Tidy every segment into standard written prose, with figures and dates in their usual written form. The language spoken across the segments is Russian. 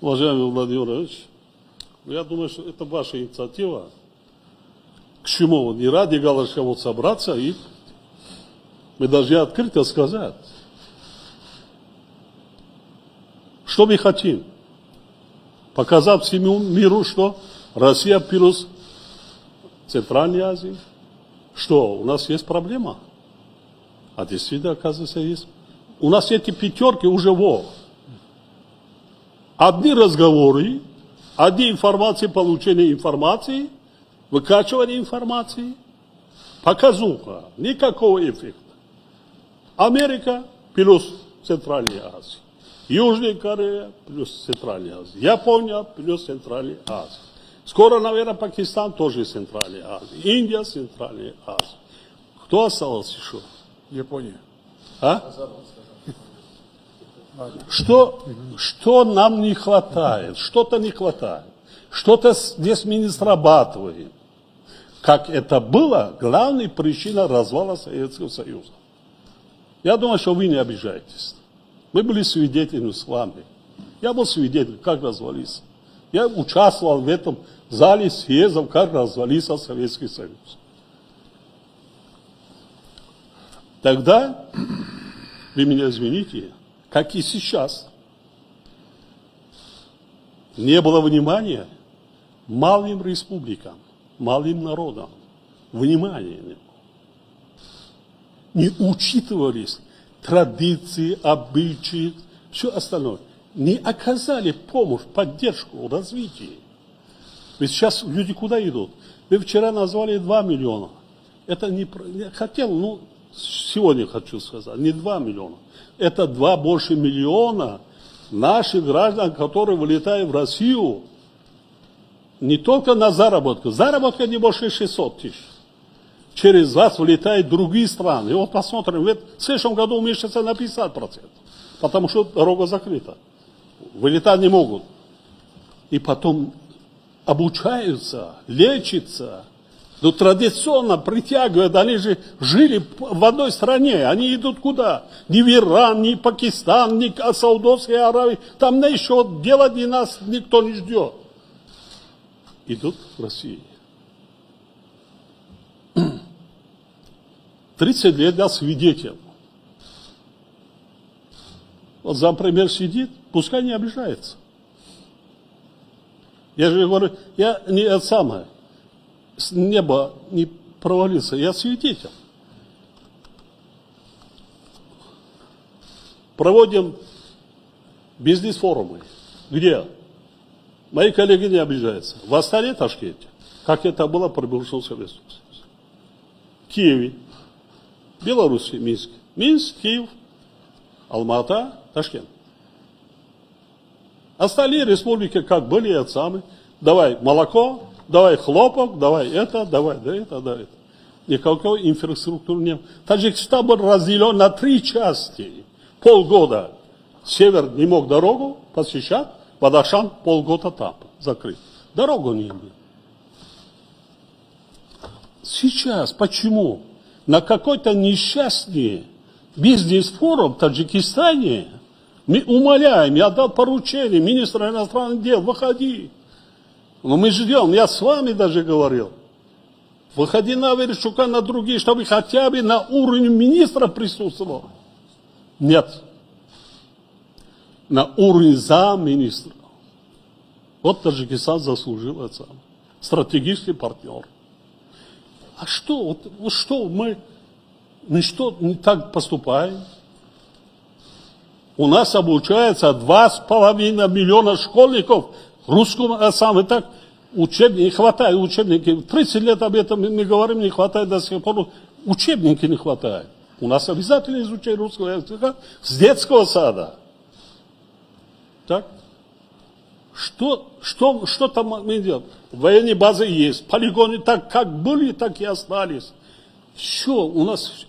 Уважаемый Владимир Владимирович, я думаю, что это ваша инициатива. К чему? Не ради галочки вот собраться, и мы должны открыто сказать, что мы хотим. Показать всему миру, что Россия плюс Центральной Азии, что у нас есть проблема. А действительно, оказывается, есть. У нас эти пятерки уже одни разговоры, одни информации, получение информации, выкачивание информации, показуха, никакого эффекта. Америка плюс Центральная Азия, Южная Корея плюс Центральная Азия, Япония плюс Центральная Азия. Скоро, наверное, Пакистан тоже Центральная Азия, Индия Центральная Азия. Кто остался еще? Япония. А? Что нам не хватает? Что-то не хватает. Что-то здесь мы не срабатываем. Как это было, главная причина развала Советского Союза. Я думаю, что вы не обижаетесь. Мы были свидетелями с вами. Я был свидетелем, как развалился. Я участвовал в этом зале съездов, как развалился Советский Союз. Тогда, вы меня извините, как и сейчас, не было внимания малым республикам, малым народам. Внимания не было. Не учитывались традиции, обычаи, все остальное. Не оказали помощь, поддержку, развитие. Ведь сейчас люди куда идут? Вы вчера назвали 2 миллиона. Это не... Я хотел, сегодня хочу сказать, не 2 миллиона. Это 2 больше миллиона наших граждан, которые вылетают в Россию не только на заработку. Заработка не больше 600 тысяч. Через вас вылетают другие страны. И вот посмотрим, в следующем году уменьшится на 50%. Потому что дорога закрыта. Вылетать не могут. И потом обучаются, лечатся. Но традиционно притягивают, они же жили в одной стране, они идут куда? Ни в Иран, ни в Пакистан, ни в Саудовской Аравии, там на еще делать и нас никто не ждет. Идут в Россию. 30 лет я свидетель. Вот зампремьер сидит, пускай не обижается. Я же говорю, я не это самое. С неба не провалился, я свидетель. Проводим бизнес-форумы. Где? Мои коллеги не обижаются. В Астане, Ташкенте, как это было при бывшем Советском Союзе. Киеве, Беларуси, Минск. Минск, Киев, Алмата, Ташкент. Остальные республики как были, это самые. Давай молоко, давай хлопок, давай это, давай это, да это. Никакой инфраструктуры нет. Таджикистан был разделен на 3 части. Полгода север не мог дорогу посещать, Бадахшан полгода там закрыт. Дорогу не было. Сейчас почему? На какой-то несчастный бизнес-форум в Таджикистане мы умоляем, я дал поручение министра иностранных дел, выходи. Но мы ждем, я с вами даже говорил. Выходи на Верещука, на другие, чтобы хотя бы на уровне министра присутствовал. Нет. На уровне замминистра. Вот Таджикистан заслужил это. Стратегический партнер. А что? Вот что мы что не так поступаем? У нас обучается 2,5 миллиона школьников русскому, так учебники, не хватает учебников. 30 лет об этом мы говорим, не хватает до сих пор. Учебники не хватает. У нас обязательно изучение русского языка с детского сада. Так? Что там мы делаем? Военные базы есть, полигоны так как были, так и остались. Все, у нас,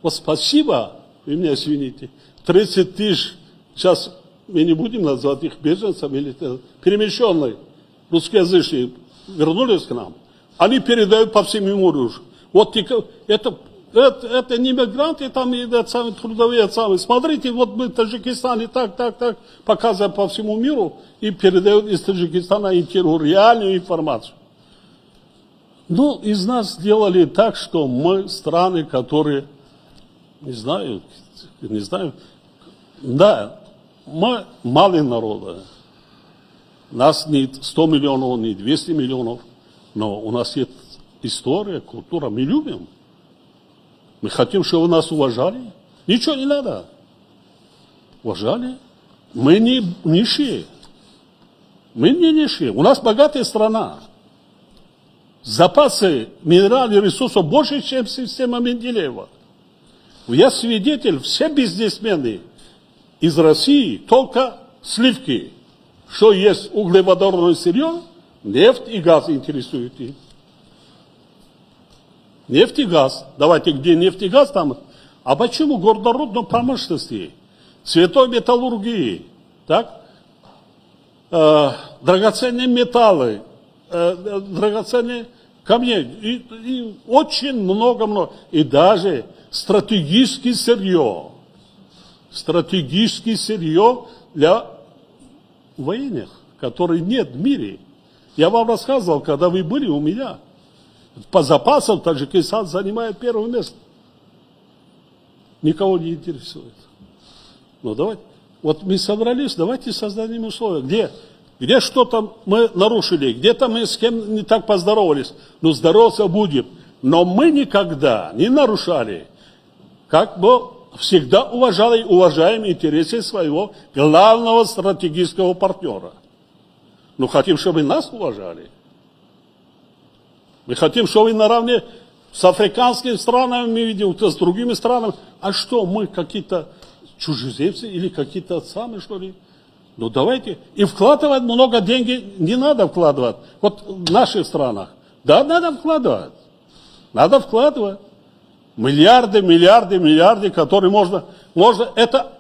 вот спасибо, вы меня извините, 30 тысяч, сейчас мы не будем назвать их беженцами, или перемещенные русскоязычные вернулись к нам, они передают по всему миру. Вот это это не мигранты, там и трудовые самые. Смотрите, вот мы в Таджикистане так, показываем по всему миру и передают из Таджикистана реальную информацию. Ну, из нас сделали так, что мы страны, которые, не знаю, да, мы малый народ. Нас не 100 миллионов, не 200 миллионов, но у нас есть история, культура, мы любим. Мы хотим, чтобы нас уважали. Ничего не надо. Уважали. Мы не нищие. Мы не нищие. У нас богатая страна. Запасы минеральных ресурсов больше, чем система Менделеева. Я свидетель, все бизнесмены из России только сливки. Что есть углеводородное сырье, нефть и газ интересуют их. Нефть и газ. Давайте, где нефть и газ там. А почему горнорудной промышленности, цветной металлургии, так? Драгоценные металлы, драгоценные камни, и очень много. И даже стратегическое сырье для военных, которых нет в мире. Я вам рассказывал, когда вы были у меня. По запасам Таджикистан занимает первое место. Никого не интересует. Ну давайте, вот мы собрались, давайте создадим условия. Где что-то мы нарушили, где-то мы с кем не так поздоровались. Ну здороваться будем. Но мы никогда не нарушали. Как бы всегда уважаем интересы своего главного стратегического партнера. Ну хотим, чтобы нас уважали. Мы хотим, чтобы наравне с африканскими странами, мы видим, с другими странами. А что, мы какие-то чужеземцы или какие-то самые, что ли? Ну давайте. И вкладывать много денег не надо вкладывать. Вот в наших странах. Да, надо вкладывать. Надо вкладывать. Миллиарды, которые можно это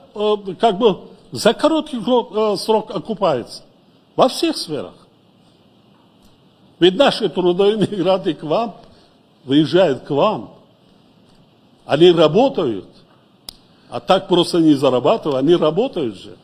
как бы за короткий срок окупается. Во всех сферах. Ведь наши трудовые мигранты к вам, выезжают к вам, они работают, а так просто не зарабатывают, они работают же.